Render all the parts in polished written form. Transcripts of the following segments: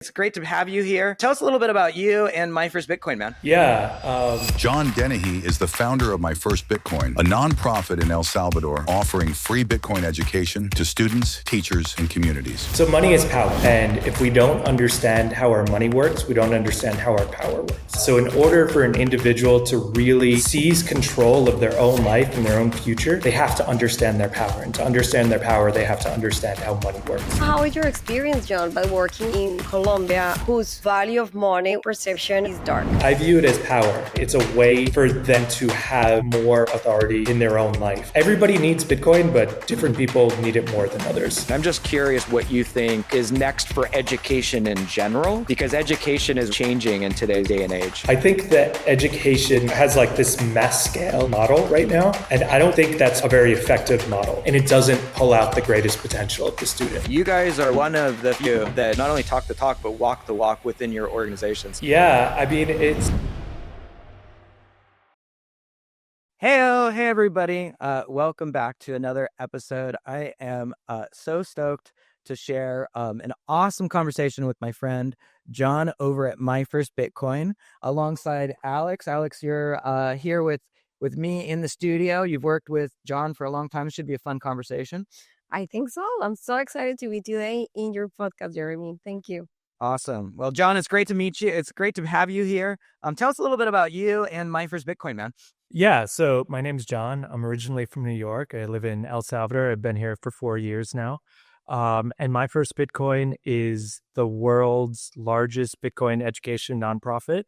It's great to have you here. Tell us a little bit about you and My First Bitcoin, man. John Dennehy is the founder of My First Bitcoin, a nonprofit in El Salvador offering free Bitcoin education to students, teachers, and communities. So money is power. And if we don't understand how our money works, we don't understand how our power works. So in order for an individual to really seize control of their own life and their own future, they have to understand their power. And to understand their power, they have to understand how money works. How is your experience, John, by working in Colombia, whose value of money perception is dark? I view it as power. It's a way for them to have more authority in their own life. Everybody needs Bitcoin, but different people need it more than others. I'm just curious what you think is next for education in general, because education is changing in today's day and age. I think that education has like this mass scale model right now, and I don't think that's a very effective model, and it doesn't pull out the greatest potential of the student. You guys are one of the few that not only talk the talk, but walk the walk within your organizations. Yeah, I mean, it's... Hey everybody. Welcome back to another episode. I am so stoked to share an awesome conversation with my friend John over at My First Bitcoin alongside Alex. Alex, you're here with me in the studio. You've worked with John for a long time. It should be a fun conversation. I think so. I'm so excited to be today in your podcast, Jeremy. Thank you. Awesome. Well, John, it's great to meet you. It's great to have you here. Tell us a little bit about you and My First Bitcoin, man. Yeah, so my name's John. I'm originally from New York. I live in El Salvador. I've been here for 4 years now. And My First Bitcoin is the world's largest Bitcoin education nonprofit.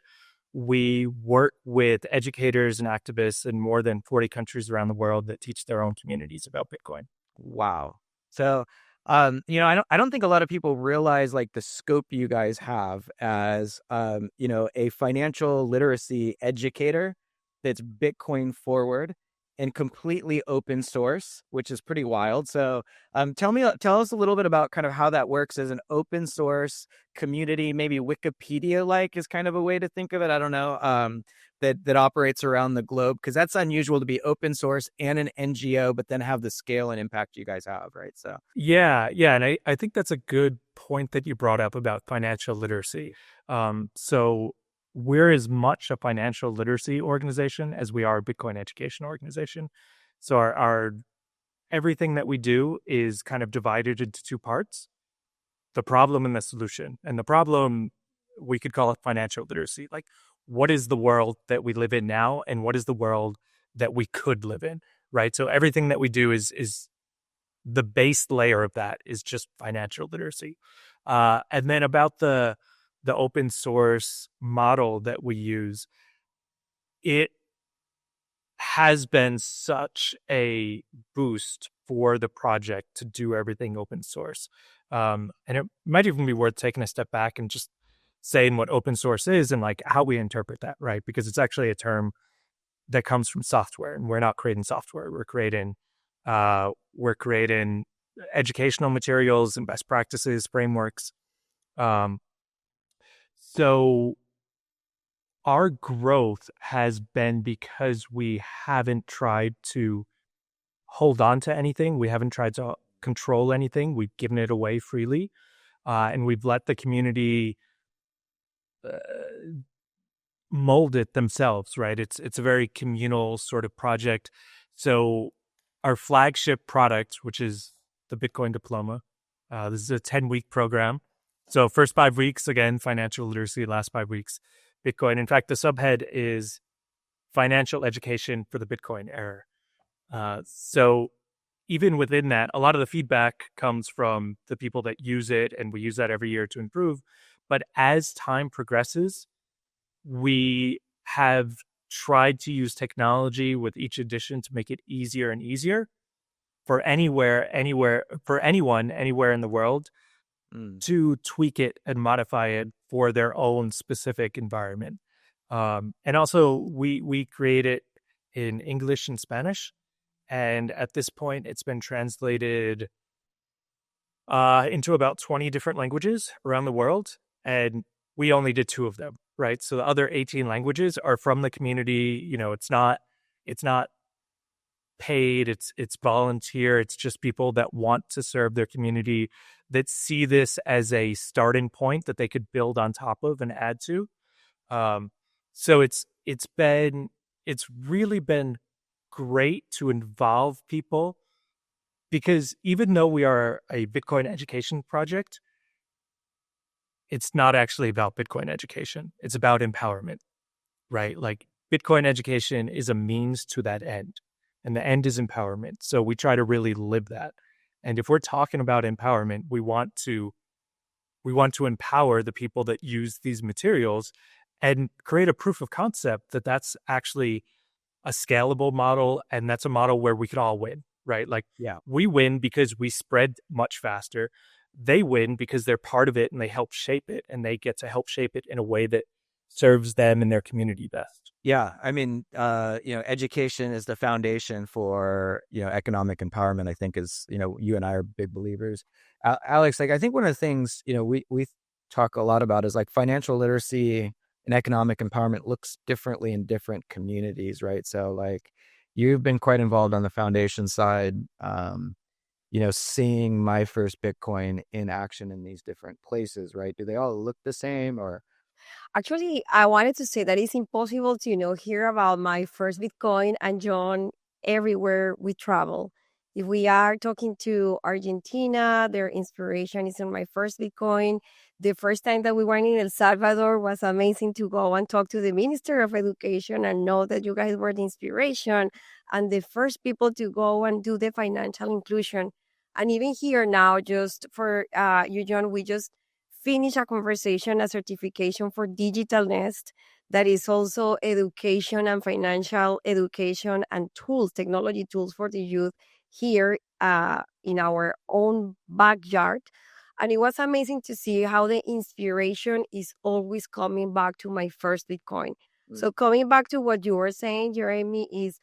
We work with educators and activists in more than 40 countries around the world that teach their own communities about Bitcoin. Wow. So, I don't think a lot of people realize like the scope you guys have as, a financial literacy educator that's Bitcoin forward and completely open source, which is pretty wild. So, tell us a little bit about kind of how that works as an open source community, maybe Wikipedia-like is kind of a way to think of it. I don't know, that operates around the globe, because that's unusual to be open source and an NGO, but then have the scale and impact you guys have, right? So yeah, and I think that's a good point that you brought up about financial literacy. So we're as much a financial literacy organization as we are a Bitcoin education organization. So our everything that we do is kind of divided into two parts: the problem and the solution. And the problem, we could call it financial literacy. Like, what is the world that we live in now, and what is the world that we could live in, right? So everything that we do is the base layer of that is just financial literacy. And then about the open source model that we use, it has been such a boost for the project to do everything open source. And it might even be worth taking a step back and just saying what open source is and like how we interpret that, right? Because it's actually a term that comes from software, and we're not creating software. We're creating educational materials and best practices, frameworks. So our growth has been because we haven't tried to hold on to anything. We haven't tried to control anything. We've given it away freely, and we've let the community mold it themselves, right? It's a very communal sort of project. So our flagship product, which is the Bitcoin Diploma, this is a 10-week program. So first 5 weeks, again, financial literacy, last 5 weeks, Bitcoin. In fact, the subhead is financial education for the Bitcoin era. So even within that, a lot of the feedback comes from the people that use it, and we use that every year to improve. But as time progresses, we have tried to use technology with each edition to make it easier and easier for anyone, anywhere in the world to tweak it and modify it for their own specific environment. And also, we create it in English and Spanish. And at this point, it's been translated into about 20 different languages around the world. And we only did 2 of them, right? So the other 18 languages are from the community. You know, it's not paid, it's volunteer, it's just people that want to serve their community, that see this as a starting point that they could build on top of and add to. Um, so it's really been great to involve people, because even though we are a Bitcoin education project, it's not actually about Bitcoin education. It's about empowerment, right? Like, Bitcoin education is a means to that end, and the end is empowerment. So we try to really live that. And if we're talking about empowerment, we want to empower the people that use these materials and create a proof of concept that that's actually a scalable model, and that's a model where we could all win, right? Like, Yeah. we win because we spread much faster. They win because they're part of it and they help shape it, and they get to help shape it in a way that serves them and their community best. Yeah, I mean, education is the foundation for, economic empowerment. I think is, you and I are big believers. Alex, like I think one of the things, we talk a lot about is like financial literacy and economic empowerment looks differently in different communities, right? So like you've been quite involved on the foundation side, seeing my first Bitcoin in action in these different places, right? Do they all look the same or? Actually, I wanted to say that it's impossible to, hear about my first Bitcoin and John everywhere we travel. If we are talking to Argentina, their inspiration is in my first Bitcoin. The first time that we went in El Salvador was amazing to go and talk to the Minister of Education and know that you guys were the inspiration and the first people to go and do the financial inclusion. And even here now, just for you, John, we just finish a conversation, a certification for Digital Nest that is also education and financial education and tools, technology tools for the youth here in our own backyard. And it was amazing to see how the inspiration is always coming back to my first Bitcoin. So coming back to what you were saying, Jeremy, is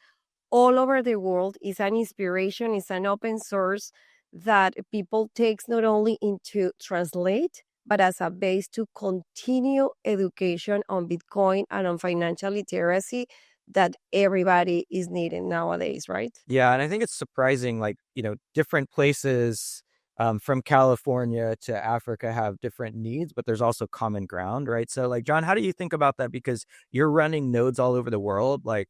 all over the world is an inspiration, is an open source that people takes not only into translate, but as a base to continue education on Bitcoin and on financial literacy that everybody is needing nowadays, right? Yeah, and I think it's surprising, like, different places from California to Africa have different needs, but there's also common ground, right? So, like, John, how do you think about that? Because you're running nodes all over the world, like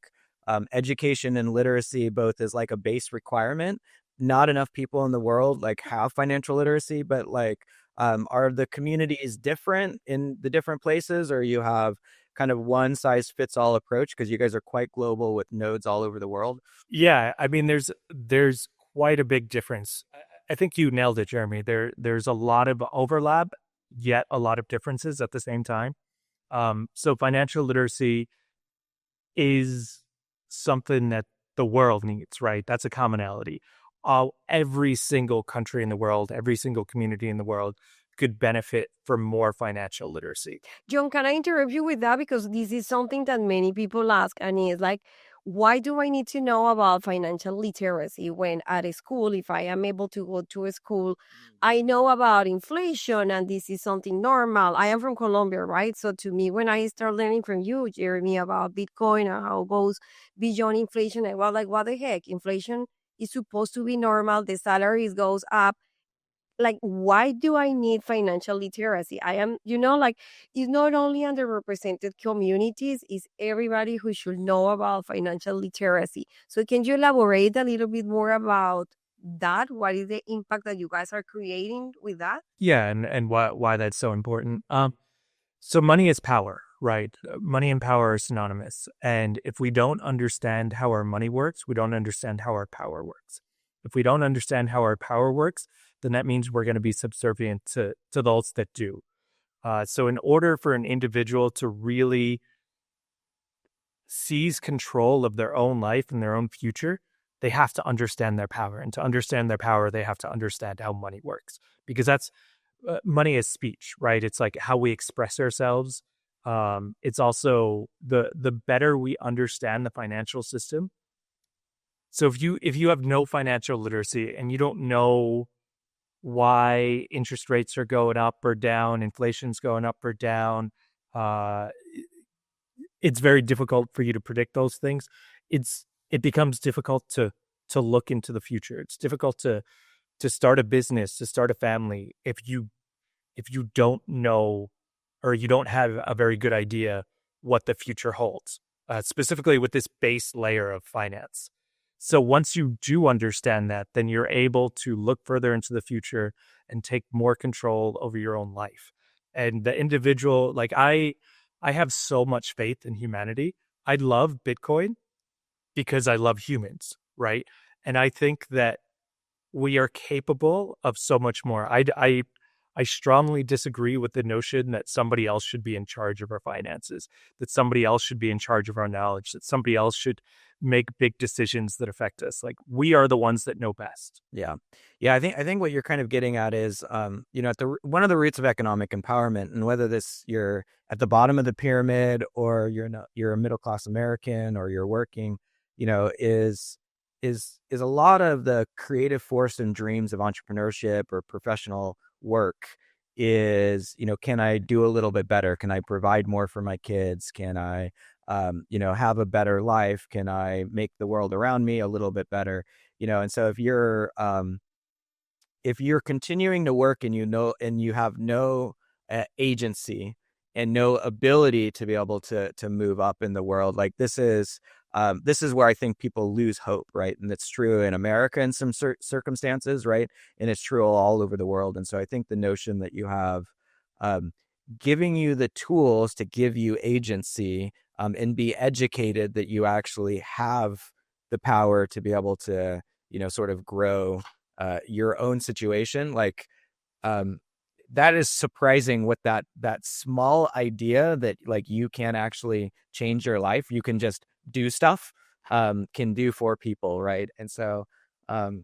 education and literacy both is like a base requirement. Not enough people in the world like have financial literacy, but like, are the communities different in the different places, or you have kind of one size fits all approach because you guys are quite global with nodes all over the world? Yeah, I mean, there's quite a big difference. I think you nailed it, Jeremy. There's a lot of overlap, yet a lot of differences at the same time. So financial literacy is something that the world needs, right? That's a commonality. Every single country in the world, every single community in the world could benefit from more financial literacy. John, can I interrupt you with that? Because this is something that many people ask, and it's like, why do I need to know about financial literacy when at a school, if I am able to go to a school, I know about inflation and this is something normal. I am from Colombia, right? So to me, when I start learning from you, Jeremy, about Bitcoin and how it goes beyond inflation, I was like, what the heck? Inflation is supposed to be normal. The salaries goes up, like, why do I need financial literacy? I am, like, it's not only underrepresented communities, it's everybody who should know about financial literacy. So can you elaborate a little bit more about that? What is the impact that you guys are creating with that? Yeah, and why that's so important. So money is power, right? Money and power are synonymous. And if we don't understand how our money works, we don't understand how our power works. If we don't understand how our power works, then that means we're going to be subservient to those that do. So in order for an individual to really seize control of their own life and their own future, they have to understand their power. And to understand their power, they have to understand how money works. Because that's money is speech, right? It's like how we express ourselves. It's also the better we understand the financial system. So if you have no financial literacy and you don't know why interest rates are going up or down, inflation's going up or down, uh, it's very difficult for you to predict those things. It becomes difficult to to look into the future. It's difficult to start a business, to start a family, if you don't know, or you don't have a very good idea what the future holds, specifically with this base layer of finance. So once you do understand that, then you're able to look further into the future and take more control over your own life. And the individual, like I have so much faith in humanity. I love Bitcoin because I love humans, right? And I think that we are capable of so much more. I strongly disagree with the notion that somebody else should be in charge of our finances, that somebody else should be in charge of our knowledge, that somebody else should make big decisions that affect us. Like, we are the ones that know best. Yeah. Yeah, I think what you're kind of getting at is at one of the roots of economic empowerment, and whether this you're at the bottom of the pyramid, or you're a middle class American, or you're working, is a lot of the creative force and dreams of entrepreneurship or professional work is, can I do a little bit better? Can I provide more for my kids? Can I have a better life? Can I make the world around me a little bit better? And so if you're continuing to work, and you have no agency and no ability to be able to move up in the world, like this is where I think people lose hope, right? And it's true in America in some circumstances, right? And it's true all over the world. And so I think the notion that you have um, giving you the tools to give you agency, and be educated that you actually have the power to be able to, sort of grow your own situation, like um, that is surprising. What that small idea that, like, you can actually change your life, you can just do stuff, can do for people, right? And so um,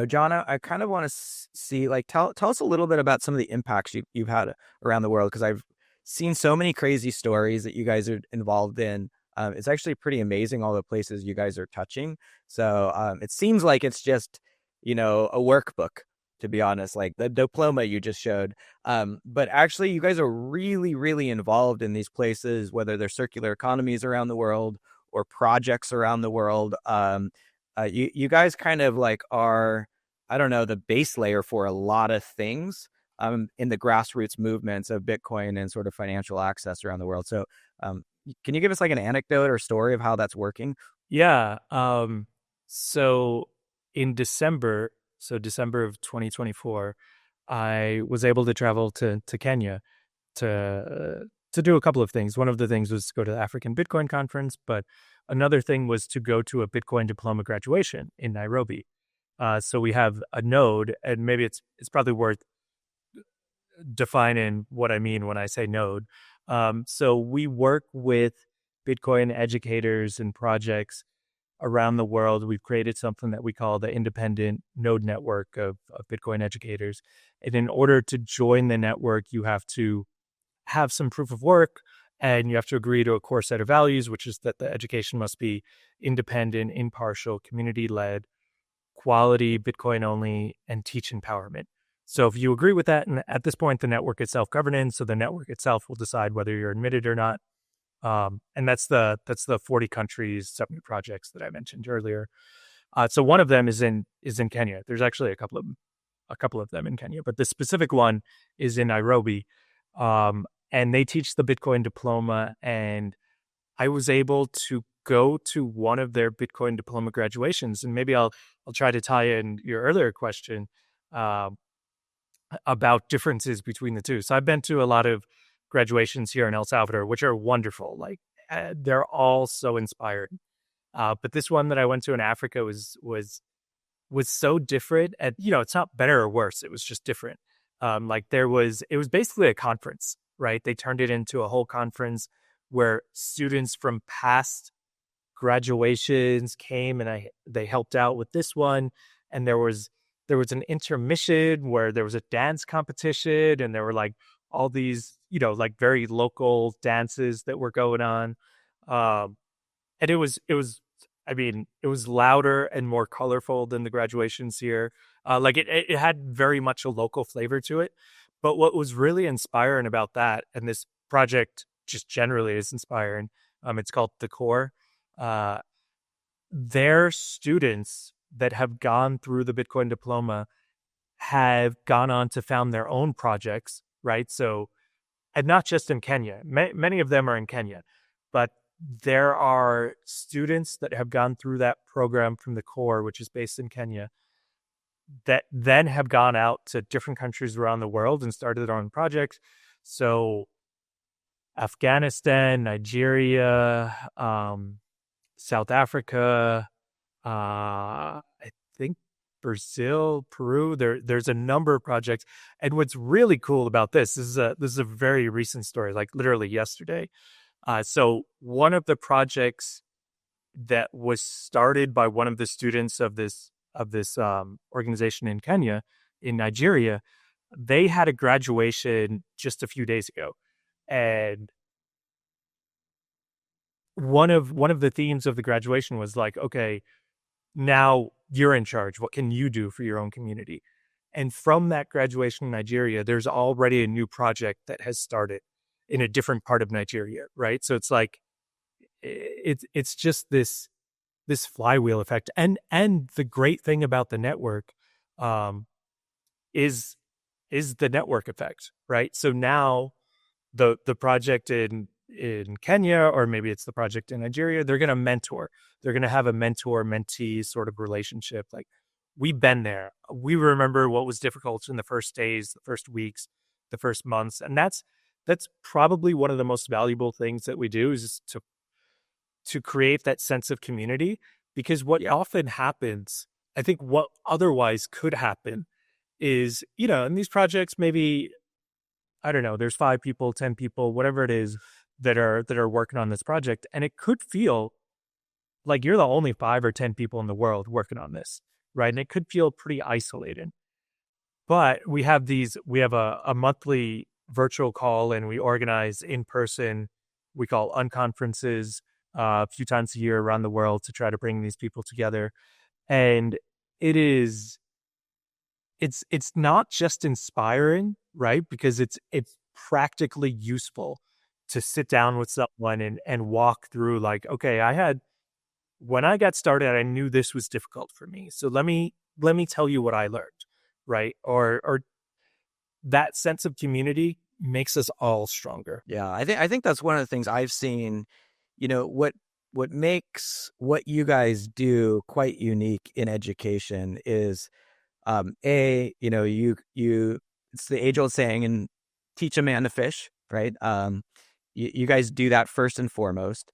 John, I kind of want to see, like, tell us a little bit about some of the impacts you've had around the world, because I've seen so many crazy stories that you guys are involved in. It's actually pretty amazing, all the places you guys are touching. So it seems like it's just, a workbook, to be honest, like the diploma you just showed. But actually, you guys are really, really involved in these places, whether they're circular economies around the world or projects around the world. You guys kind of like are, I don't know, the base layer for a lot of things in the grassroots movements of Bitcoin and sort of financial access around the world. So can you give us like an anecdote or story of how that's working? Yeah. So in December, December of 2024, I was able to travel to Kenya to do a couple of things. One of the things was to go to the African Bitcoin conference, but another thing was to go to a Bitcoin diploma graduation in Nairobi. So we have a node, and maybe it's probably worth defining what I mean when I say node. So we work with Bitcoin educators and projects around the world. We've created something that we call the independent node network of Bitcoin educators. And in order to join the network, you have to have some proof of work, and you have to agree to a core set of values, which is that the education must be independent, impartial, community-led, quality, Bitcoin only, and teach empowerment. So if you agree with that, and at this point, the network is self-governing, so the network itself will decide whether you're admitted or not. And that's the 40 countries, 70 projects that I mentioned earlier. So one of them is in Kenya. There's actually a couple of them in Kenya, but the specific one is in Nairobi. And they teach the Bitcoin diploma, and I was able to go to one of their Bitcoin diploma graduations. And maybe I'll try to tie in your earlier question about differences between the two. So I've been to a lot of graduations here in El Salvador, which are wonderful. Like they're all so inspiring. But this one that I went to in Africa was so different. And it's not better or worse. It was just different. It was basically a conference, right? They turned it into a whole conference where students from past graduations came, and they helped out with this one. And there was an intermission where there was a dance competition, and there were like all these, like very local dances that were going on. And it was louder and more colorful than the graduations here. It had very much a local flavor to it. But what was really inspiring about that, and this project just generally is inspiring, it's called The Core. their students that have gone through the Bitcoin Diploma have gone on to found their own projects, right? So, and not just in Kenya. Many of them are in Kenya, but there are students that have gone through that program from the core, which is based in Kenya, that then have gone out to different countries around the world and started their own projects. So Afghanistan, Nigeria, South Africa, I think Brazil, Peru. There's a number of projects, and what's really cool about this is a very recent story, like literally yesterday. So one of the projects that was started by one of the students of this organization in Kenya, in Nigeria, they had a graduation just a few days ago, and one of the themes of the graduation was like, okay, now you're in charge. What can you do for your own community? And from that graduation in Nigeria, there's already a new project that has started in a different part of Nigeria, right? So it's like it's just this flywheel effect. And the great thing about the network um, is the network effect, right? So now the project in Kenya, or maybe it's the project in Nigeria, they're going to mentor. They're going to have a mentor-mentee sort of relationship. Like, we've been there. We remember what was difficult in the first days, the first weeks, the first months, and that's probably one of the most valuable things that we do, is to create that sense of community. Because what often happens, I think what otherwise could happen is, in these projects, maybe, I don't know, there's 5 people, 10 people, whatever it is that are working on this project, and it could feel like you're the only 5 or 10 people in the world working on this, right? And it could feel pretty isolated. But we have a monthly virtual call, and we organize in person, we call unconferences, a few times a year around the world, to try to bring these people together. And it's not just inspiring, right? Because it's practically useful to sit down with someone and walk through, like, okay, when I got started, I knew this was difficult for me. So let me tell you what I learned, right? Or that sense of community makes us all stronger. Yeah, I think that's one of the things I've seen. What makes what you guys do quite unique in education is, you it's the age old saying, and teach a man to fish, right? You guys do that first and foremost.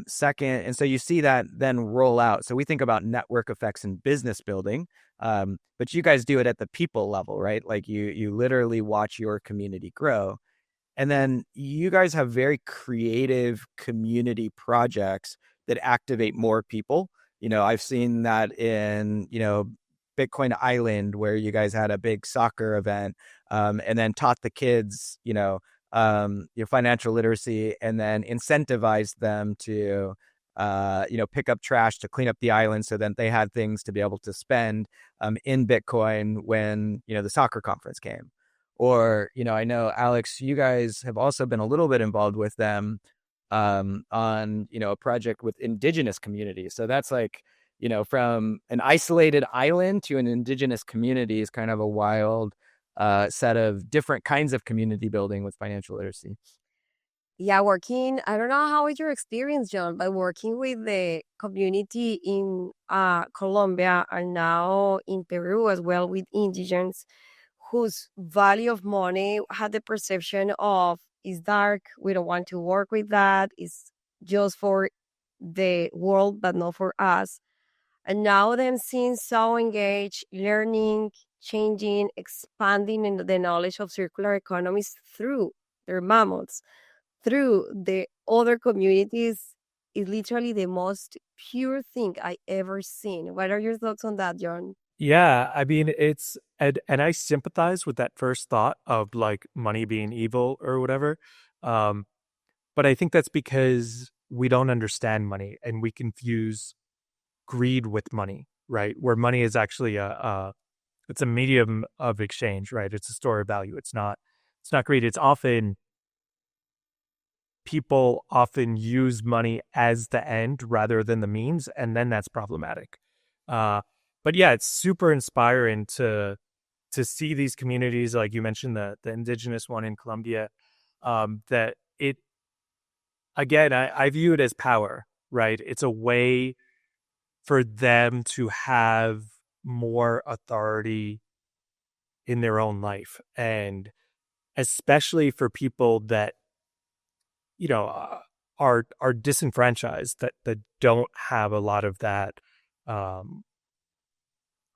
Second, and so you see that then roll out. So we think about network effects in business building, but you guys do it at the people level, right? Like, you literally watch your community grow. And then you guys have very creative community projects that activate more people. I've seen that in, Bitcoin Island, where you guys had a big soccer event, and then taught the kids, your financial literacy, and then incentivized them to, pick up trash to clean up the island, so that they had things to be able to spend in Bitcoin when, the soccer conference came. Or, I know, Alex, you guys have also been a little bit involved with them on, a project with indigenous communities. So that's like, from an isolated island to an indigenous community is kind of a wild set of different kinds of community building with financial literacy. Yeah, I don't know how is your experience, John, but working with the community in Colombia and now in Peru as well, with indigens whose value of money had the perception of is dark, we don't want to work with that, it's just for the world, but not for us. And now them seeing so engaged, learning, changing, expanding in the knowledge of circular economies through their mammoths, through the other communities, is literally the most pure thing I ever seen. What are your thoughts on that, John? Yeah, I mean, and I sympathize with that first thought of like money being evil or whatever. Um, but I think that's because we don't understand money, and we confuse greed with money, right? Where money is actually it's a medium of exchange, right? It's a store of value. It's not greed. It's often people often use money as the end rather than the means, and then that's problematic. But yeah, it's super inspiring to see these communities, like you mentioned, the indigenous one in Colombia. That it again, I view it as power, right? It's a way for them to have more authority in their own life, and especially for people that you know are disenfranchised, that don't have a lot of that um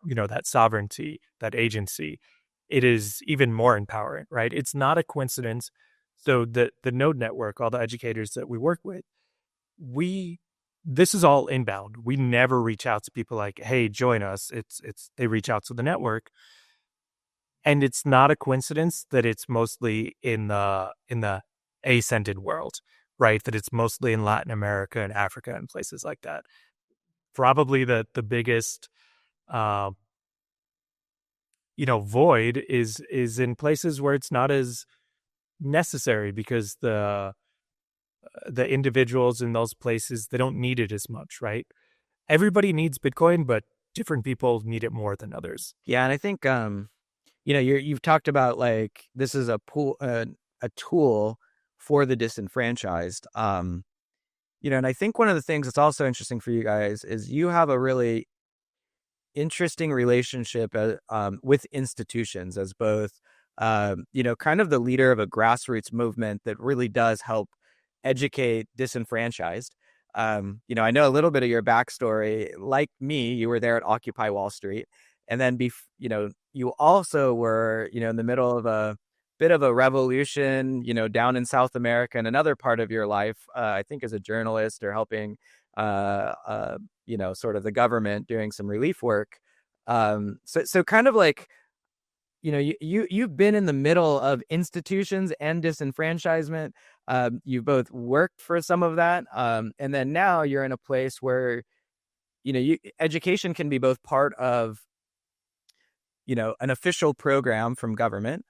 that sovereignty, that agency. It is even more empowering, right? It's not a coincidence. So the node network, all the educators that we work with, we this is all inbound. We never reach out to people like, hey, join us. It's they reach out to the network. And it's not a coincidence that it's mostly in the ascended world, right? That it's mostly in Latin America and Africa and places like that. Probably the biggest um, void is in places where it's not as necessary, because the individuals in those places, they don't need it as much, right? Everybody needs Bitcoin, but different people need it more than others. Yeah, and I think you've talked about like this is a tool for the disenfranchised. And I think one of the things that's also interesting for you guys is you have a really interesting relationship with institutions as both, kind of the leader of a grassroots movement that really does help educate disenfranchised. I know a little bit of your backstory. Like me, you were there at Occupy Wall Street, and then you also were, in the middle of a bit of a revolution, down in South America, and another part of your life, I think, as a journalist or helping, sort of the government doing some relief work. So kind of like, you've been in the middle of institutions and disenfranchisement. You both worked for some of that. And then now you're in a place where, education can be both part of, an official program from government,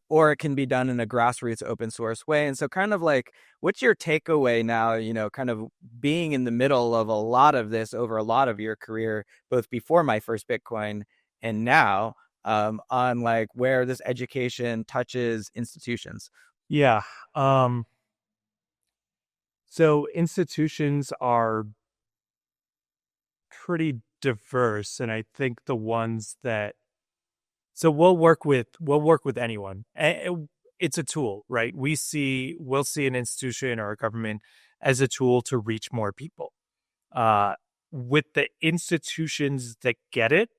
or it can be done in a grassroots open source way. And so kind of like, what's your takeaway now, kind of being in the middle of a lot of this over a lot of your career, both before My First Bitcoin and now, on like where this education touches institutions? Yeah. So institutions are pretty diverse, and I think the ones that so we'll work with anyone. It's a tool, right? We'll see an institution or a government as a tool to reach more people. With the institutions that get it,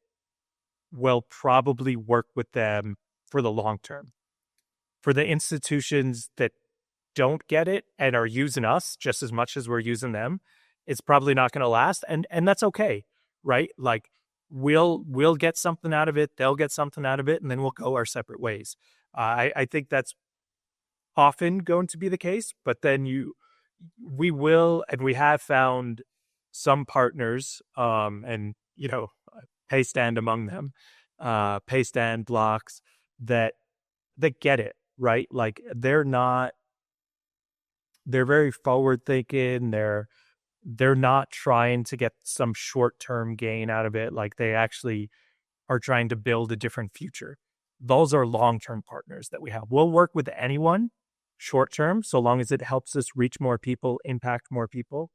we'll probably work with them for the long term. For the institutions that don't get it and are using us just as much as we're using them, it's probably not going to last, and that's okay, right? Like we'll get something out of it, they'll get something out of it, and then we'll go our separate ways. I think that's often going to be the case, but then we will, and we have found some partners, and Paystand among them, Paystand blocks that get it, right? Like they're very forward thinking. They're not trying to get some short-term gain out of it. Like they actually are trying to build a different future. Those are long-term partners that we have. We'll work with anyone short-term, so long as it helps us reach more people, impact more people.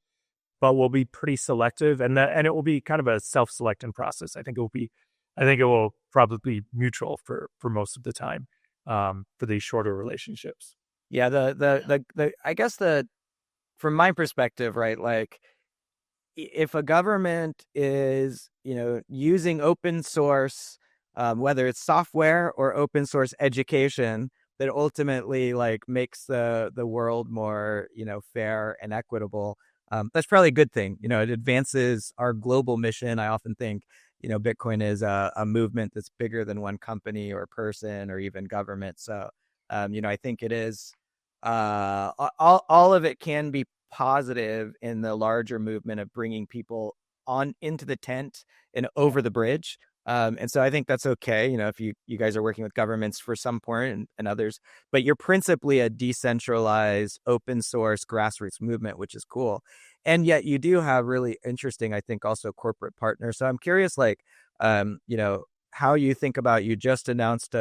But we'll be pretty selective, and it will be kind of a self-selecting process. I think it will probably be mutual for most of the time, for these shorter relationships. Yeah, the I guess from my perspective, right, like if a government is, using open source, whether it's software or open source education, that ultimately like makes the world more, fair and equitable, that's probably a good thing. It advances our global mission. I often think, Bitcoin is a movement that's bigger than one company or person or even government. So, I think it is, all of it can be positive in the larger movement of bringing people on into the tent and over the bridge. And so I think that's okay, if you guys are working with governments for some point and others, but you're principally a decentralized, open source, grassroots movement, which is cool. And yet you do have really interesting, I think, also corporate partners. So I'm curious, like, how you think about, you just announced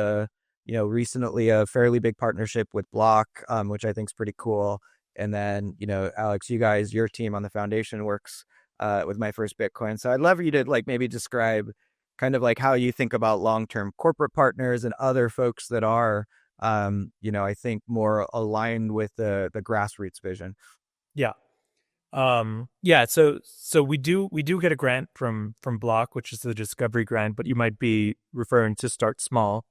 recently a fairly big partnership with Block, which I think is pretty cool. And then, Alex, your team on the foundation works with My First Bitcoin. So I'd love you to like maybe describe kind of like how you think about long-term corporate partners and other folks that are, I think more aligned with the grassroots vision. Yeah. Yeah, so we do get a grant from Block, which is the discovery grant, but you might be referring to Start Small,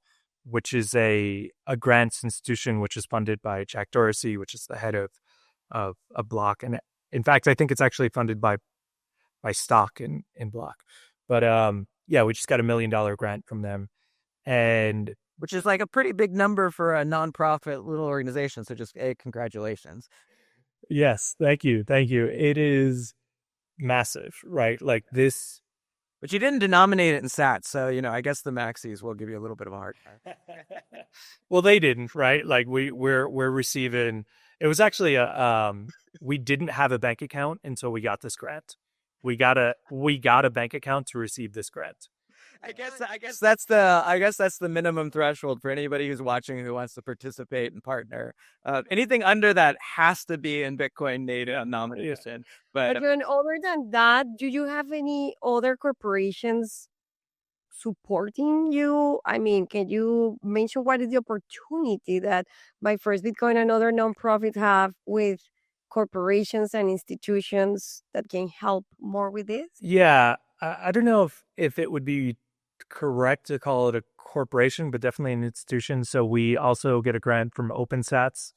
which is a grants institution which is funded by Jack Dorsey, which is the head of Block. And in fact, I think it's actually funded by stock in Block. But yeah, we just got $1 million grant from them. And which is like a pretty big number for a nonprofit little organization. So just congratulations. yes, thank you. Thank you. It is massive, right? Like this. But you didn't denominate it in sats, so I guess the maxis will give you a little bit of a hard time. Well, they didn't, right? Like we're receiving. It was actually we didn't have a bank account until we got this grant. We got a bank account to receive this grant. I guess that's the minimum threshold for anybody who's watching who wants to participate and partner. Anything under that has to be in Bitcoin native nomination. But John, other than that, do you have any other corporations supporting you? I mean, can you mention what is the opportunity that My First Bitcoin and other nonprofits have with corporations and institutions that can help more with this? Yeah, I don't know if it would be correct to call it a corporation, but definitely an institution. So we also get a grant from OpenSats,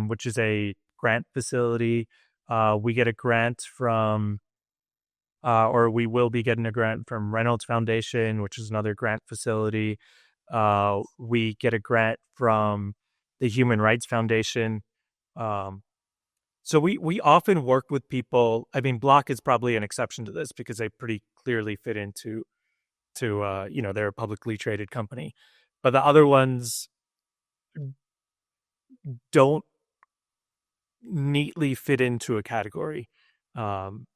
which is a grant facility. We get a grant from, or we will be getting a grant from Reynolds Foundation, which is another grant facility. We get a grant from the Human Rights Foundation. So we often work with people. I mean, Block is probably an exception to this because they pretty clearly fit into they're a publicly traded company, but the other ones don't neatly fit into a category, and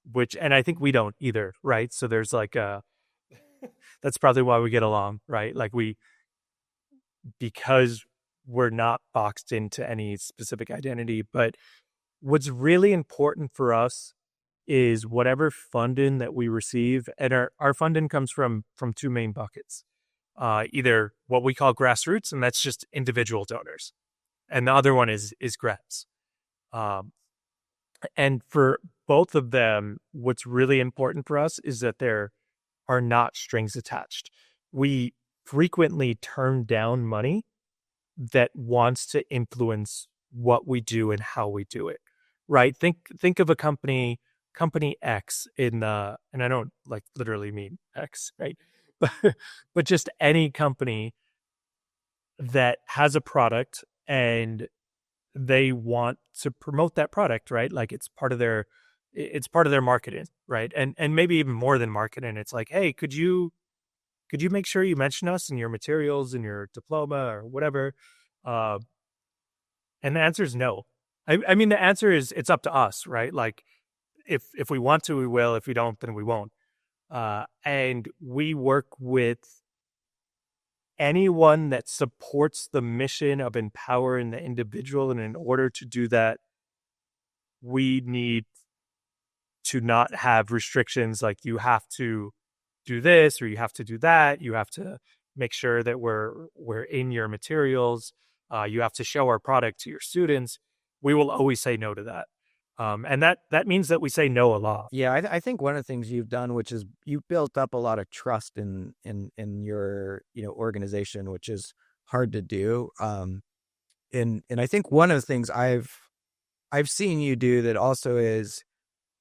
I think we don't either, right? So there's like that's probably why we get along, right? Like because we're not boxed into any specific identity. But what's really important for us is whatever funding that we receive, and our funding comes from two main buckets. Either what we call grassroots, and that's just individual donors, and the other one is grants. And for both of them, what's really important for us is that there are not strings attached. We frequently turn down money that wants to influence what we do and how we do it, right? Think of a company X and I don't like literally mean X, right? But just any company that has a product and they want to promote that product, right? Like it's part of their marketing, right? And maybe even more than marketing. It's like, hey, could you make sure you mention us in your materials, in your diploma or whatever? And the answer is no. I mean, the answer is it's up to us, right? Like if we want to, we will. If we don't, then we won't. And we work with anyone that supports the mission of empowering the individual. And in order to do that, we need to not have restrictions like you have to do this or you have to do that. You have to make sure that we're in your materials. You have to show our product to your students. We will always say no to that. And that means that we say no a lot. Yeah, I think one of the things you've done, which is you built up a lot of trust in your organization, which is hard to do. And I think one of the things I've seen you do that also is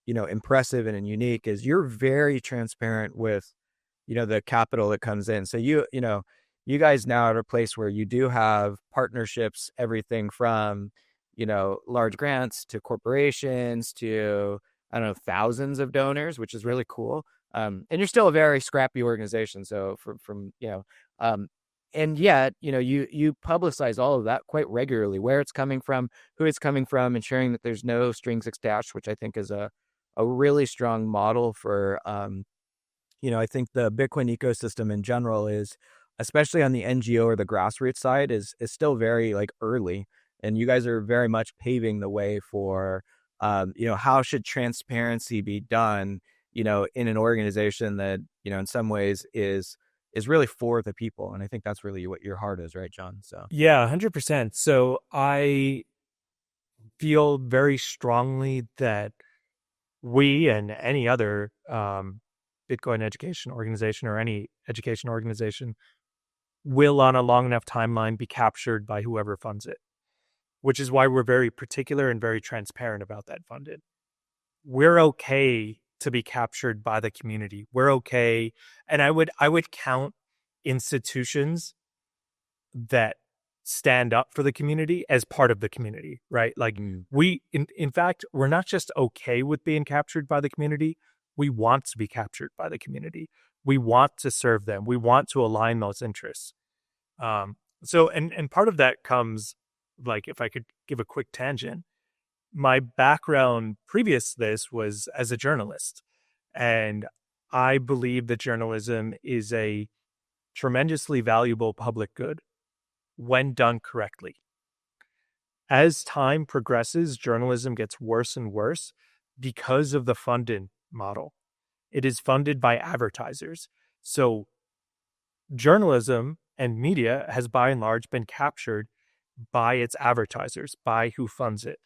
impressive and unique is you're very transparent with the capital that comes in. So you guys now are at a place where you do have partnerships, everything from large grants to corporations to, I don't know, thousands of donors, which is really cool. And you're still a very scrappy organization. So from um, and yet, you publicize all of that quite regularly, where it's coming from, who it's coming from, ensuring that there's no strings attached, which I think is a really strong model for, I think the Bitcoin ecosystem in general is, especially on the NGO or the grassroots side, is still very like early, and you guys are very much paving the way for, how should transparency be done, in an organization that, in some ways is really for the people, and I think that's really what your heart is, right, John? So Yeah, 100%. So I feel very strongly that we and any other Bitcoin education organization or any education organization will, on a long enough timeline, be captured by whoever funds it, which is why we're very particular and very transparent about that funding. We're okay to be captured by the community. We're okay. And I would count institutions that stand up for the community as part of the community, right? Like in fact, we're not just okay with being captured by the community. We want to be captured by the community. We want to serve them. We want to align those interests. So part of that comes, like, if I could give a quick tangent, my background previous to this was as a journalist. And I believe that journalism is a tremendously valuable public good when done correctly. As time progresses, journalism gets worse and worse because of the funding model. It is funded by advertisers. So journalism and media has by and large been captured by its advertisers, by who funds it.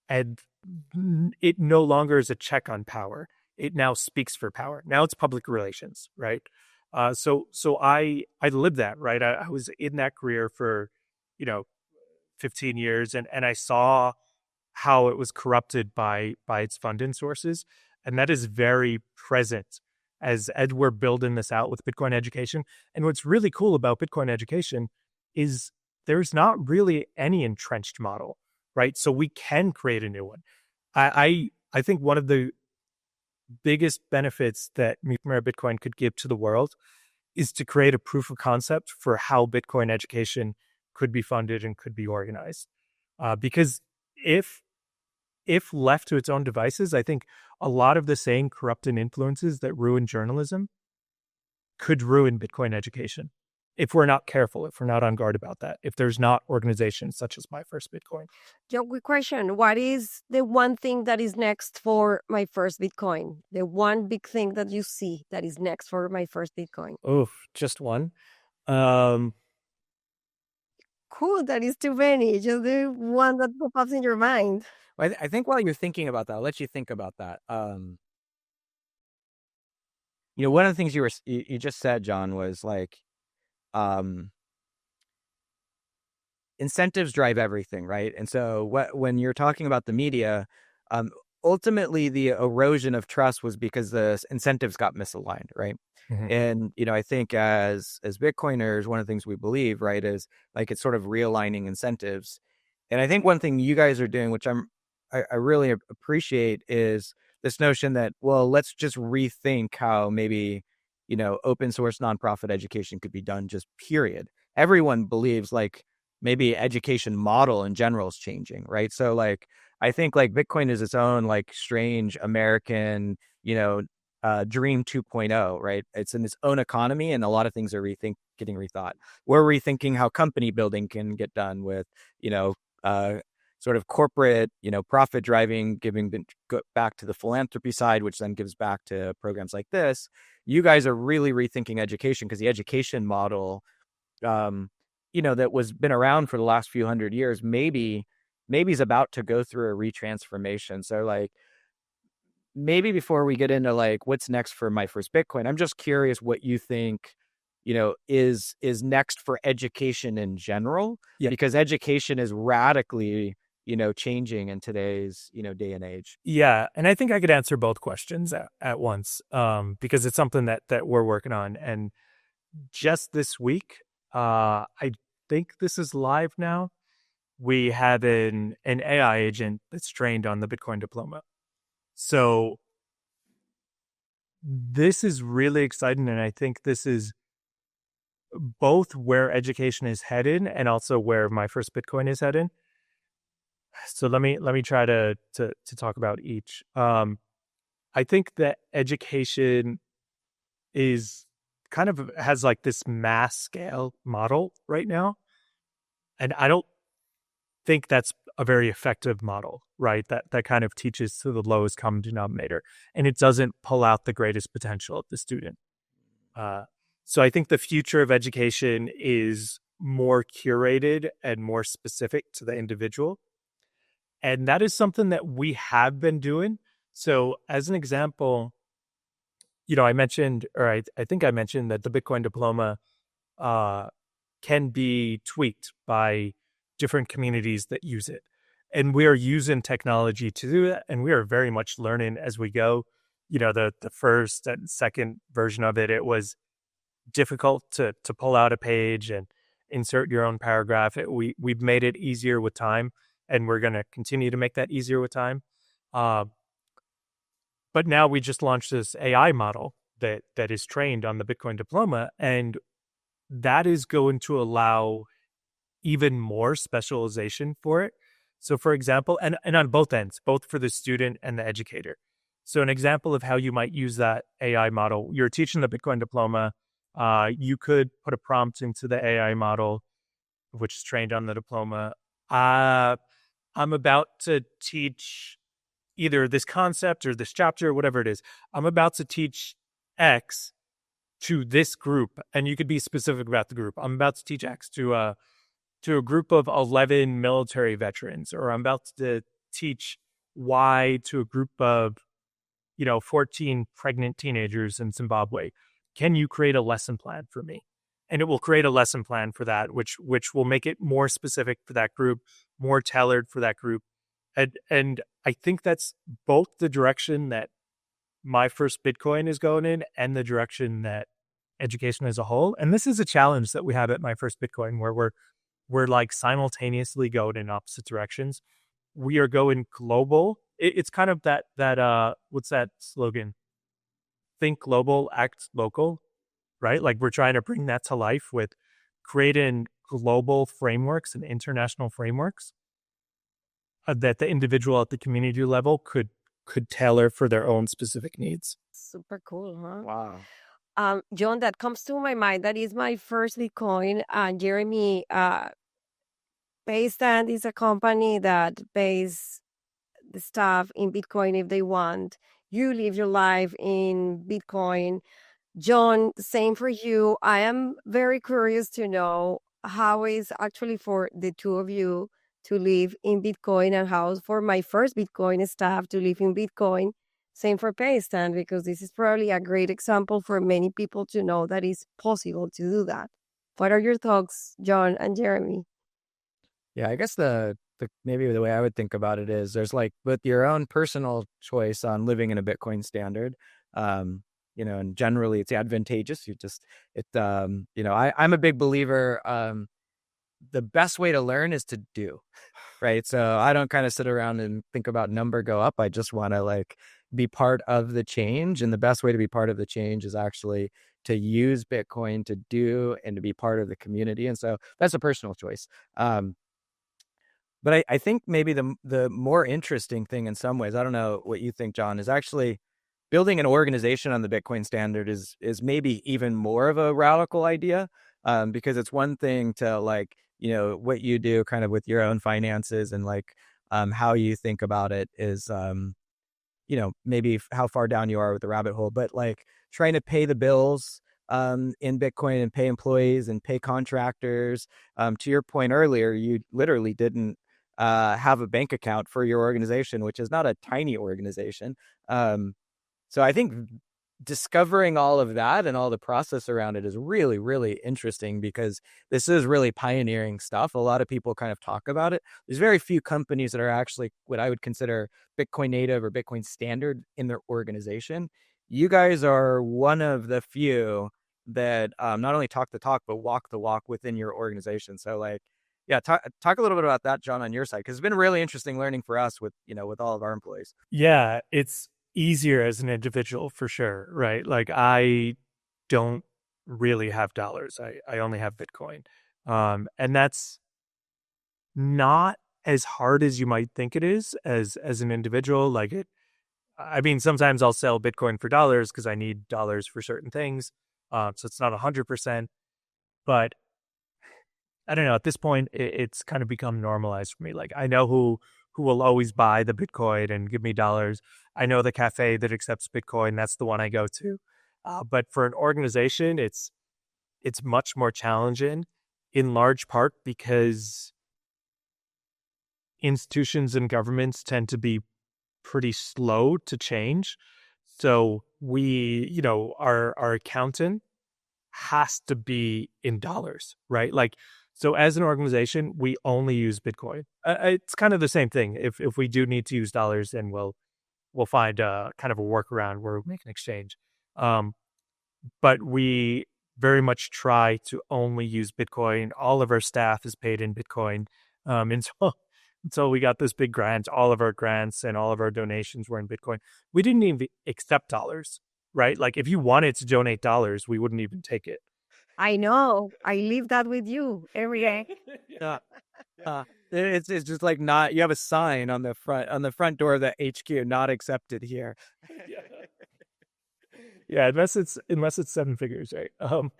And it no longer is a check on power. It now speaks for power. Now it's public relations, right? So I lived that, right? I was in that career for, you know, 15 years, and I saw how it was corrupted by its funding sources, and that is very present as we're building this out with Bitcoin education. And what's really cool about Bitcoin education is there's not really any entrenched model, right? So we can create a new one. I think one of the biggest benefits that Mira Bitcoin could give to the world is to create a proof of concept for how Bitcoin education could be funded and could be organized. Because if left to its own devices, I think a lot of the same corrupting influences that ruin journalism could ruin Bitcoin education if we're not careful, if we're not on guard about that, if there's not organizations such as My First Bitcoin. John, quick question. What is the one thing that is next for My First Bitcoin? The one big thing that you see that is next for My First Bitcoin? Oh, just one. Cool, that is too many. Just the one that pops in your mind. Well, I think while you're thinking about that, I'll let you think about that. One of the things you just said, John, was like, incentives drive everything, right? And so when you're talking about the media, ultimately the erosion of trust was because the incentives got misaligned, right? Mm-hmm. And I think as Bitcoiners, one of the things we believe, right, is like it's sort of realigning incentives. And I think one thing you guys are doing, which I really appreciate, is this notion that, well, let's just rethink how maybe open source nonprofit education could be done, just period. Everyone believes like maybe education model in general is changing, right? So like I think like Bitcoin is its own like strange American, dream 2.0, right? It's in its own economy, and a lot of things are getting rethought. We're rethinking how company building can get done with, sort of corporate, profit driving, giving back to the philanthropy side, which then gives back to programs like this. You guys are really rethinking education, because the education model, that was been around for the last few hundred years, maybe is about to go through a retransformation. So like, maybe before we get into like what's next for My First Bitcoin, I'm just curious what you think, is next for education in general, because education is radically, changing in today's, day and age. Yeah, and I think I could answer both questions at once, because it's something that we're working on. And just this week, I think this is live now, we have an AI agent that's trained on the Bitcoin Diploma. So this is really exciting, and I think this is both where education is headed and also where my first Bitcoin is headed. So let me try to talk about each. I think that education is kind of has like this mass scale model right now, and I don't think that's a very effective model, right? That kind of teaches to the lowest common denominator, and it doesn't pull out the greatest potential of the student. Uh, so I think the future of education is more curated and more specific to the individual. And that is something that we have been doing. So as an example, I mentioned, or I think I mentioned that the Bitcoin diploma uh, can be tweaked by different communities that use it. And we are using technology to do that. And we are very much learning as we go. The first and second version of it, it was difficult to pull out a page and insert your own paragraph. We've made it easier with time, and we're going to continue to make that easier with time. Uh, but now we just launched this AI model that is trained on the Bitcoin diploma, and that is going to allow even more specialization for it. So, for example, and on both ends, both for the student and the educator. So, an example of how you might use that AI model: you're teaching the Bitcoin diploma. You could put a prompt into the AI model, which is trained on the diploma. I'm about to teach either this concept or this chapter, whatever it is. I'm about to teach X to this group, and you could be specific about the group. I'm about to teach X to a group of 11 military veterans, or I'm about to teach Y to a group of 14 pregnant teenagers in Zimbabwe. Can you create a lesson plan for me? And it will create a lesson plan for that, which will make it more specific for that group, more tailored for that group. And I think that's both the direction that my first Bitcoin is going in and the direction that education as a whole. And this is a challenge that we have at my first Bitcoin, where we're like simultaneously going in opposite directions. We are going global. It's kind of that what's that slogan? Think global, act local, right? Like we're trying to bring that to life with creating global frameworks and international frameworks that the individual at the community level could tailor for their own specific needs. Super cool, huh? Wow. John, that comes to my mind. That is my first Bitcoin. Jeremy, Paystand is a company that pays the staff in Bitcoin if they want. You live your life in Bitcoin. John, same for you. I am very curious to know how is actually for the two of you to live in Bitcoin, and how for my first Bitcoin staff to live in Bitcoin. Same for Paystand, because this is probably a great example for many people to know that it's possible to do that. What are your thoughts, John and Jeremy? Yeah, I guess the maybe the way I would think about it is there's like with your own personal choice on living in a Bitcoin standard, and generally it's advantageous. I'm a big believer. The best way to learn is to do, right? So I don't kind of sit around and think about number go up. I just want to like be part of the change. And the best way to be part of the change is actually to use Bitcoin to do and to be part of the community. And so that's a personal choice. But I think maybe the more interesting thing in some ways, I don't know what you think, John, is actually building an organization on the Bitcoin standard is maybe even more of a radical idea, because it's one thing to like, what you do kind of with your own finances and like how you think about it is, maybe how far down you are with the rabbit hole, but like trying to pay the bills in Bitcoin and pay employees and pay contractors. To your point earlier, you literally didn't have a bank account for your organization, which is not a tiny organization. So I think discovering all of that and all the process around it is really, really interesting, because this is really pioneering stuff. A lot of people kind of talk about it. There's very few companies that are actually what I would consider Bitcoin native or Bitcoin standard in their organization. You guys are one of the few that not only talk the talk, but walk the walk within your organization. So like, yeah, talk a little bit about that, John, on your side, because it's been really interesting learning for us with all of our employees. Yeah, easier as an individual for sure, right? Like I don't really have dollars. I only have Bitcoin. And that's not as hard as you might think it is as an individual. Like it, I mean, sometimes I'll sell Bitcoin for dollars because I need dollars for certain things. So it's not 100%, but I don't know. At this point, it's kind of become normalized for me. Like I know who will always buy the Bitcoin and give me dollars. I know the cafe that accepts Bitcoin. That's the one I go to. But for an organization, it's much more challenging, in large part because institutions and governments tend to be pretty slow to change. So we, our accountant has to be in dollars, right? Like, so as an organization, we only use Bitcoin. It's kind of the same thing. If we do need to use dollars, then we'll find kind of a workaround where we make an exchange. But we very much try to only use Bitcoin. All of our staff is paid in Bitcoin. Until we got this big grant, all of our grants and all of our donations were in Bitcoin. We didn't even accept dollars, right? Like if you wanted to donate dollars, we wouldn't even take it. I know. I live that with you every day. Yeah. It's just like not. You have a sign on the front door of the HQ, not accepted here. Yeah, unless it's seven figures, right? And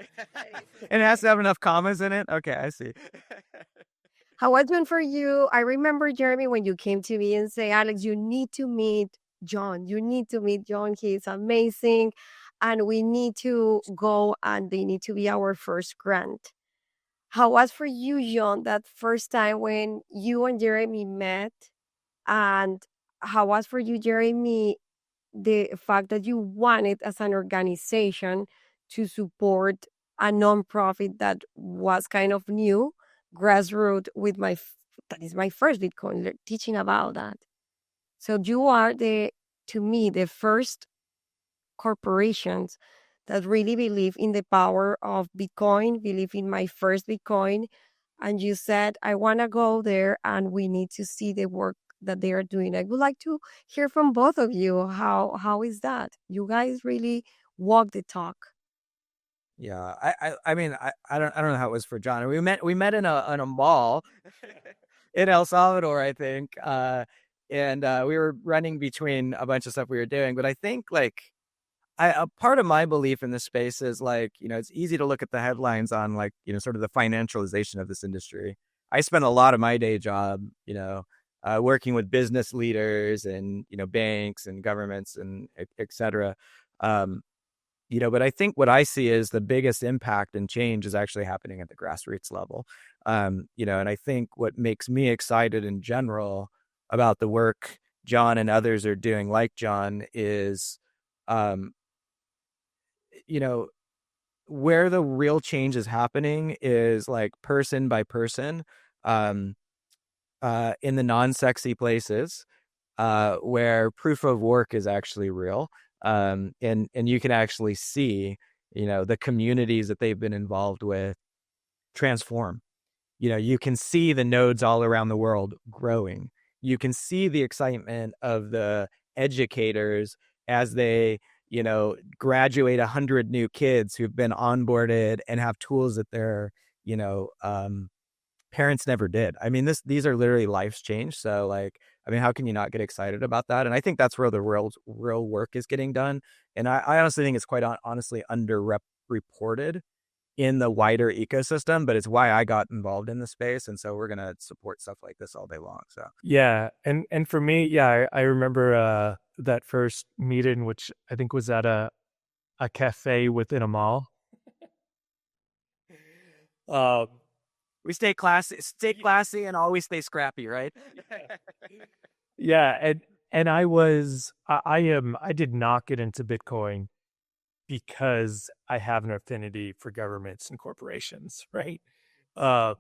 it has to have enough commas in it. Okay, I see. How was it for you? I remember, Jeremy, when you came to me and say, Alex, you need to meet John. You need to meet John. He's amazing. And we need to go and they need to be our first grant. How was for you, John, that first time when you and Jeremy met? And how was for you, Jeremy, the fact that you wanted as an organization to support a nonprofit that was kind of new, grassroots, with that is my first Bitcoin teaching about that. So you are to me, the first corporations that really believe in the power of Bitcoin, believe in my first Bitcoin. And you said, I want to go there and we need to see the work that they are doing. I would like to hear from both of you. How is that? You guys really walk the talk. Yeah, I mean, I don't know how it was for John. We met in a mall in El Salvador, I think. And we were running between a bunch of stuff we were doing. But I think like a part of my belief in this space is like, it's easy to look at the headlines on like, sort of the financialization of this industry. I spent a lot of my day job, working with business leaders and, banks and governments and et cetera. But I think what I see is the biggest impact and change is actually happening at the grassroots level. And I think what makes me excited in general about the work John and others are doing, like John, is, um, you know, where the real change is happening is like person by person, um, in the non-sexy places, where proof of work is actually real. And you can actually see, the communities that they've been involved with transform. You can see the nodes all around the world growing. You can see the excitement of the educators as they, graduate 100 new kids who've been onboarded and have tools that their, you know, parents never did. I mean, these are literally lives changed. So like, I mean, how can you not get excited about that? And I think that's where the real work is getting done. And I honestly think it's quite honestly underreported in the wider ecosystem, but it's why I got involved in the space. And so we're going to support stuff like this all day long. So Yeah, and for me, yeah, I remember that first meeting, which I think was at a cafe within a mall. Um, we stay classy and always stay scrappy, right? yeah, and I did not get into Bitcoin because I have an affinity for governments and corporations, right? Uh,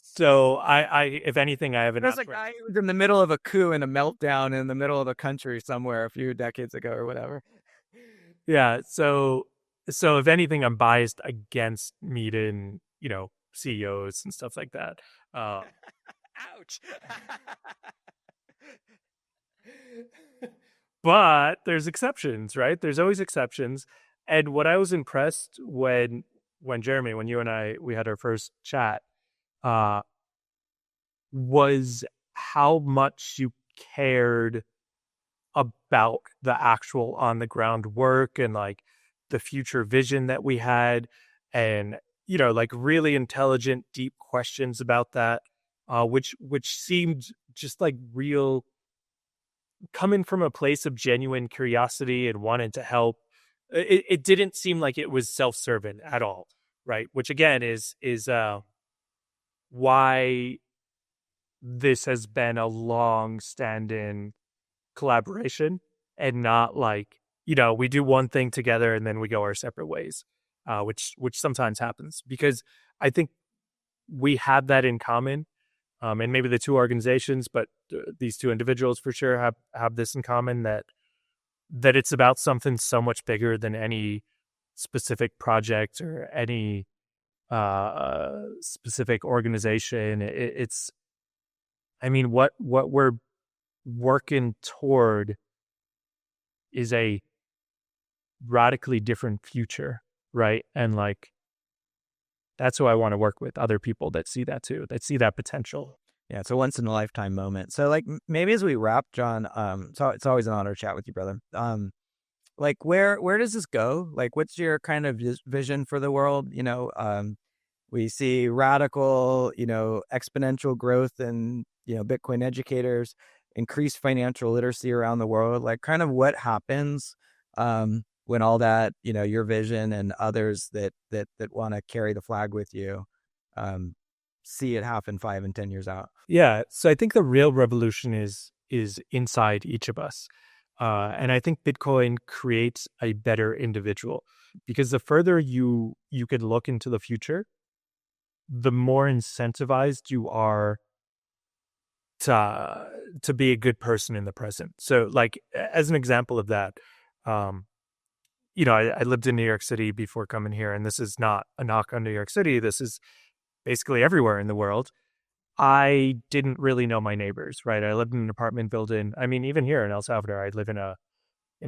so I if anything, I have an There's a guy who was in the middle of a coup and a meltdown in the middle of the country somewhere a few decades ago or whatever. Yeah, so if anything, I'm biased against meeting, CEOs and stuff like that. Ouch. But there's exceptions, right? There's always exceptions. And what I was impressed when Jeremy, when you and I we had our first chat, uh, was how much you cared about the actual on the ground work and like the future vision that we had, and like really intelligent deep questions about that, which seemed just like real, coming from a place of genuine curiosity and wanting to help. It didn't seem like it was self-serving at all, right? Which again is why this has been a long standing collaboration, and not like, we do one thing together and then we go our separate ways, which sometimes happens, because I think we have that in common. And maybe the two organizations, but these two individuals for sure have this in common, that it's about something so much bigger than any specific project or any specific organization. It's, I mean, what we're working toward is a radically different future, right? And like, that's who I want to work with, other people that see that too, that see that potential. Yeah, it's a once in a lifetime moment. So like maybe as we wrap, John, so it's always an honor to chat with you, brother. Like where does this go? Like what's your kind of vision for the world? We see radical, exponential growth in, Bitcoin educators, increased financial literacy around the world. Like kind of what happens when all that, your vision and others that want to carry the flag with you, see it happen 5 and 10 years out. Yeah. So I think the real revolution is inside each of us. And I think Bitcoin creates a better individual, because the further you can look into the future, the more incentivized you are to be a good person in the present. So like, as an example of that, I lived in New York City before coming here, and this is not a knock on New York City. This is basically everywhere in the world. I didn't really know my neighbors, right? I lived in an apartment building. I mean, even here in El Salvador, I live in a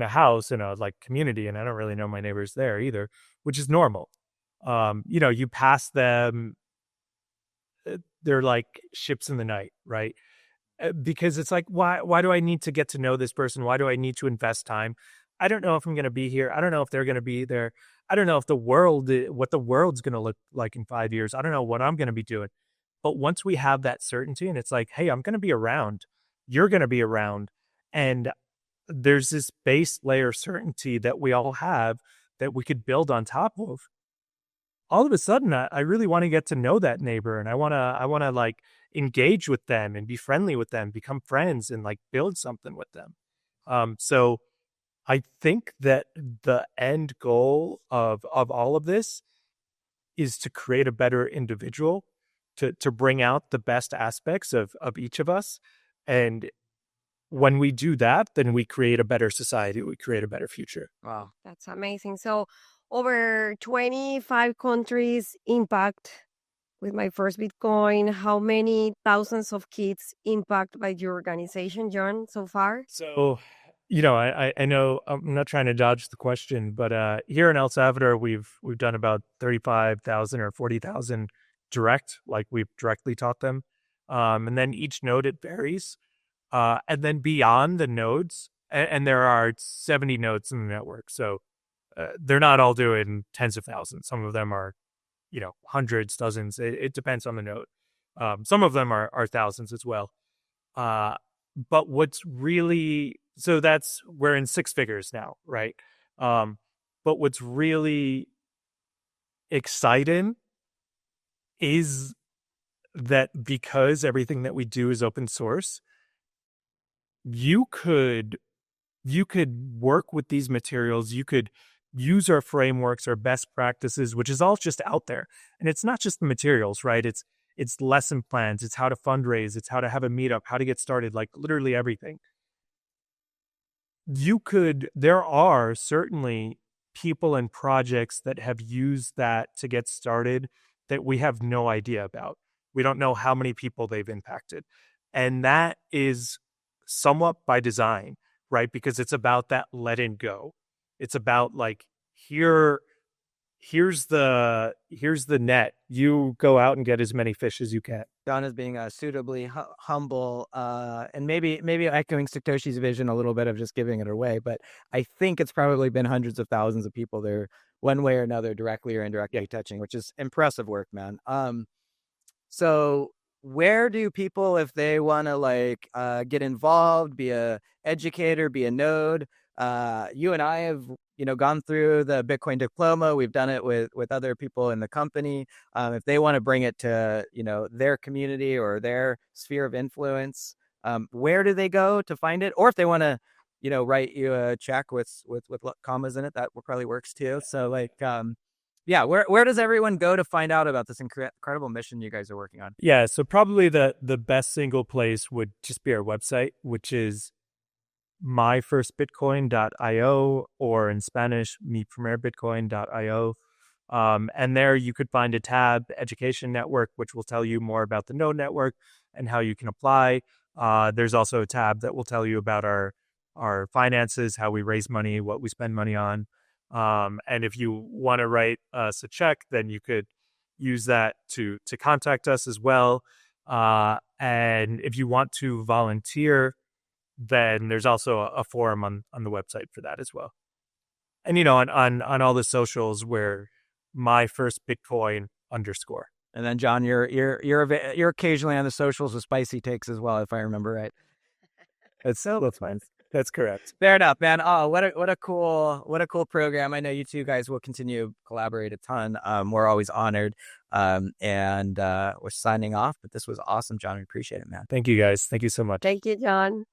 house in a like community, and I don't really know my neighbors there either, which is normal. You pass them, they're like ships in the night, right? Because it's like, why do I need to get to know this person? Why do I need to invest time? I don't know if I'm going to be here. I don't know if they're going to be there. I don't know if what the world's going to look like in 5 years. I don't know what I'm going to be doing. But once we have that certainty, and it's like, hey, I'm going to be around, you're going to be around, and there's this base layer certainty that we all have that we could build on top of. All of a sudden, I really want to get to know that neighbor, and I want to like engage with them and be friendly with them, become friends, and like build something with them. So I think that the end goal of all of this is to create a better individual, to bring out the best aspects of each of us. And when we do that, then we create a better society, we create a better future. Wow, that's amazing. So over 25 countries impact with my first Bitcoin. How many thousands of kids impacted by your organization, John, so far? So, I know I'm not trying to dodge the question, but here in El Salvador, we've done about 35,000 or 40,000 direct, like we've directly taught them. And then each node, it varies. And then beyond the nodes, and there are 70 nodes in the network. So they're not all doing tens of thousands. Some of them are, hundreds, dozens. It depends on the node. Some of them are thousands as well. But what's really, so we're in six figures now, right? But what's really exciting is that because everything that we do is open source, you could work with these materials. You could use our frameworks, our best practices, which is all just out there. And it's not just the materials, right? It's lesson plans. It's how to fundraise. It's how to have a meetup, how to get started, like literally everything. There are certainly people and projects that have used that to get started that we have no idea about. We don't know how many people they've impacted. And that is somewhat by design. right? Because it's about that letting go. It's about like, here's the net. You go out and get as many fish as you can. John is being suitably humble, and maybe echoing Satoshi's vision a little bit of just giving it away. But I think it's probably been hundreds of thousands of people there, one way or another, directly or indirectly touching, which is impressive work, man. So where do people, if they want to like get involved, be a educator, be a node? You and I have, gone through the Bitcoin Diploma. We've done it with other people in the company. If they want to bring it to, their community or their sphere of influence, where do they go to find it? Or if they want to, write you a check with commas in it, that probably works too. So like, yeah, where does everyone go to find out about this incredible mission you guys are working on? Yeah, so probably the best single place would just be our website, which is myfirstbitcoin.io, or in Spanish, miprimerbitcoin.io. And there you could find a tab, Education Network, which will tell you more about the Node Network and how you can apply. There's also a tab that will tell you about our finances, how we raise money, what we spend money on. And if you want to write us a check, then you could use that to contact us as well. And if you want to volunteer, then there's also a forum on the website for that as well. And on all the socials, we're myfirstbitcoin_. And then John, you're occasionally on the socials with spicy takes as well, if I remember right. That's fine. That's correct. Fair enough, man. Oh, what a cool program. I know you two guys will continue to collaborate a ton. We're always honored. And we're signing off, but this was awesome, John. We appreciate it, man. Thank you guys. Thank you so much. Thank you, John.